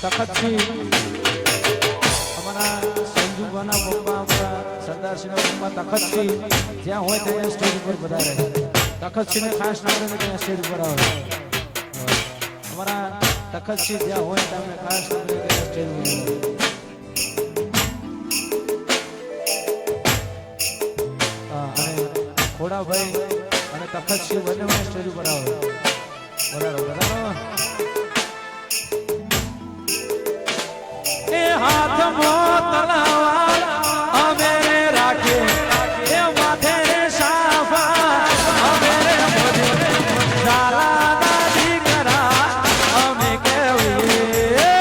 તખતસિંહ અમારા સંજુભાના પપ્પા આપણા સરદારસિંહના પપ્પા તખતસિંહ જ્યાં હોય ત્યાં સ્ટેજ ઉપર પધારે. તખતસિંહને ખાસ નામ ત્યાં સ્ટેજ ઉપર આવે. અમારા તખતસિંહ જ્યાં હોય ત્યાં ખાસ નામ સ્ટેજ ઉપર આવે. અને ખોડાભાઈ અને તખતસિંહ બંને સ્ટેજ ઉપર આવે. બરાબર બરાબર. હાથમાં તલવાર અમે રાખે એ માથે સાફા અમે ઝાલાના દીકરા અમે કહેવીએ.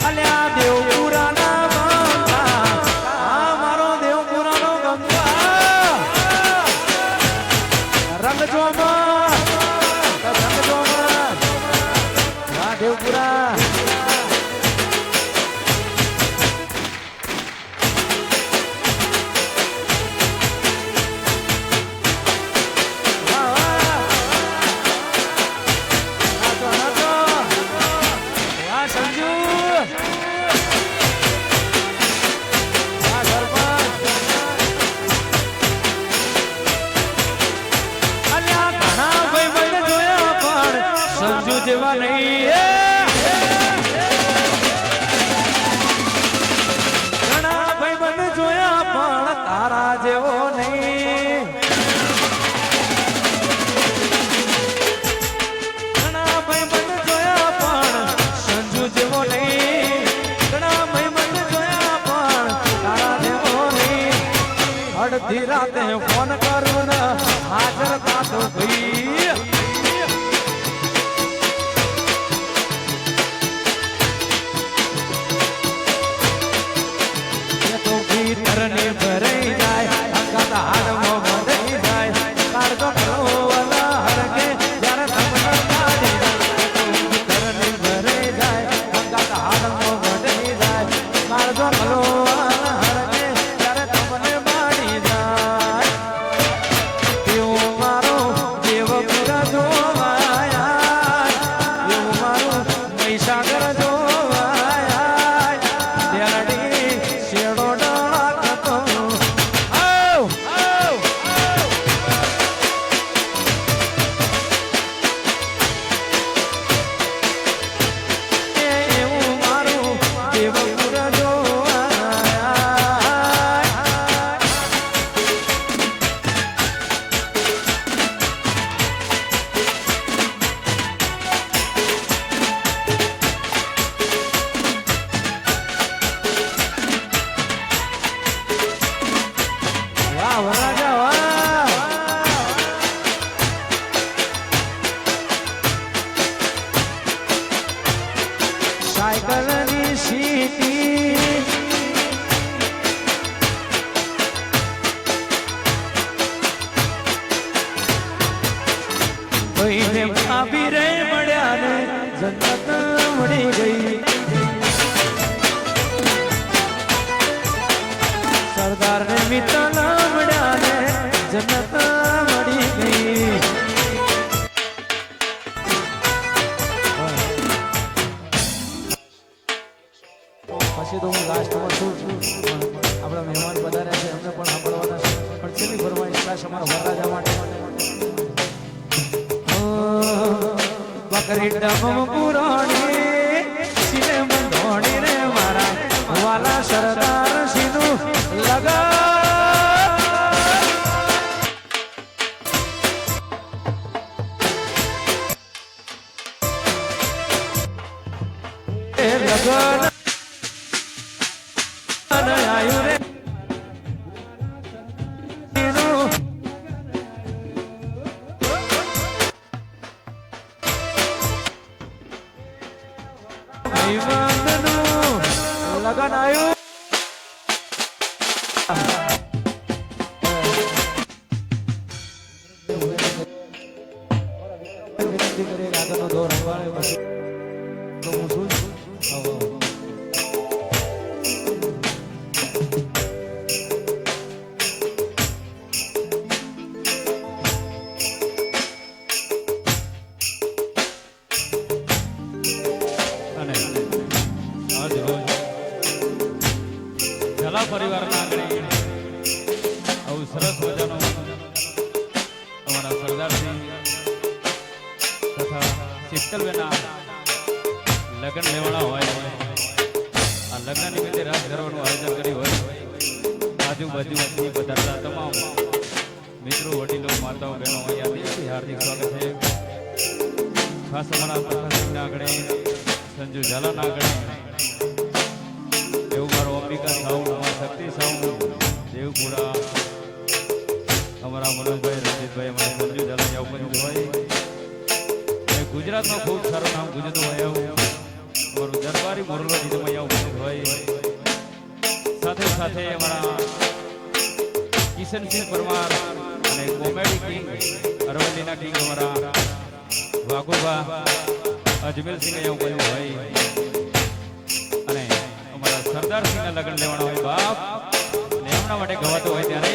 અલ્યા દેવપુરાના ગંગા મારો દેવપુરાનો ગંગા રંગજોમાં દેવપુરા સંજુ જેવા નહીં ઘણા ભાઈબંધ જોયા પણ તારા જેવો નહીં. ઘણા ભાઈબંધ જોયા પણ સંજુ જેવો નહીં. ઘણા ભાઈબંધ જોયા પણ તારા જેવો નહીં. અડધી રાતે ફોન કરું ને હાજર થાતો ભાઈ. ધરને ભરાઈ જાય અંગત હાડમાં બંધાઈ જાય કાઢતો કરોવલા હરકે જ્યારે તમને કાઢી જાય. ધરને ભરાઈ જાય અંગત હાડમાં બંધાઈ જાય કાઢતો કરોવલા હરકે જ્યારે તમને માડી જાય. એવું મારો દેવપુરા જોવાયા એવું મારું મહીસાગર જોવાયા દેરડી શેડો સાયકલની સીટી ભાઈને ભાભી રે મળ્યા ને જન્નત મળી ગઈ. સરદાર ને મિત્ર મળ્યા ને જન્નત મળી ગઈ. પછી તો હું લાસ્ટમાં છું આપણા મહેમાન પધાર્યા છે એમને પણ સાંભળવાના છે. પણ છેલ્લી ફરમાઈશ ખાસ અમારા વરરાજા માટે. બકરી ડબમ પુરાણી સિને બંધોણી રે મારા વાલા સરદાર સિંહનું લગા લગન આયુ રે લગન આયુ વિનંતી કરી આગળનો દોર સંભાળે પછી તો હું છું. સરસ મજાનો અમારા સરદારસિંહ તથા શીતલબેના લગ્ન લેવાના હોય આ લગ્ન નિમિત્તે રાસ કરવાનું આયોજન કર્યું હોય આજુબાજુમાંથી પધારેલા તમામ મિત્રો વડીલો માતાઓ બહેનો અહીંયાથી હાર્દિક સ્વાગત છે. ખાસ અમારા પ્રકાશના આગળ સંજુ ઝાલાના આગળ એવું મારો અંબિકા સાઉન્ડ અમારા શક્તિ સાઉન્ડ દેવપુરા અમારા મનોજભાઈ રંજીતભાઈ અમારા સંજુ ઝાલા ત્યાં ઉપસ્થિત હોય. ગુજરાતમાં ખૂબ સારું નામ ગુજરતું હોય એવું અમારું દરબારી મોરલો જીતમ અહીંયા ઉપસ્થિત હોય. સાથે સાથે અમારા કિશનસિંહ પરમાર અને કોમેડી કિંગ અરવલ્લીના કિંગ અમારા વાઘુભા અજમેરસિંહ અહીંયા ઉપસ્થિત હોય. અને અમારા સરદારસિંહના લગ્ન લેવાના હોય બાપ ને એમના માટે ગવાતો હોય ત્યારે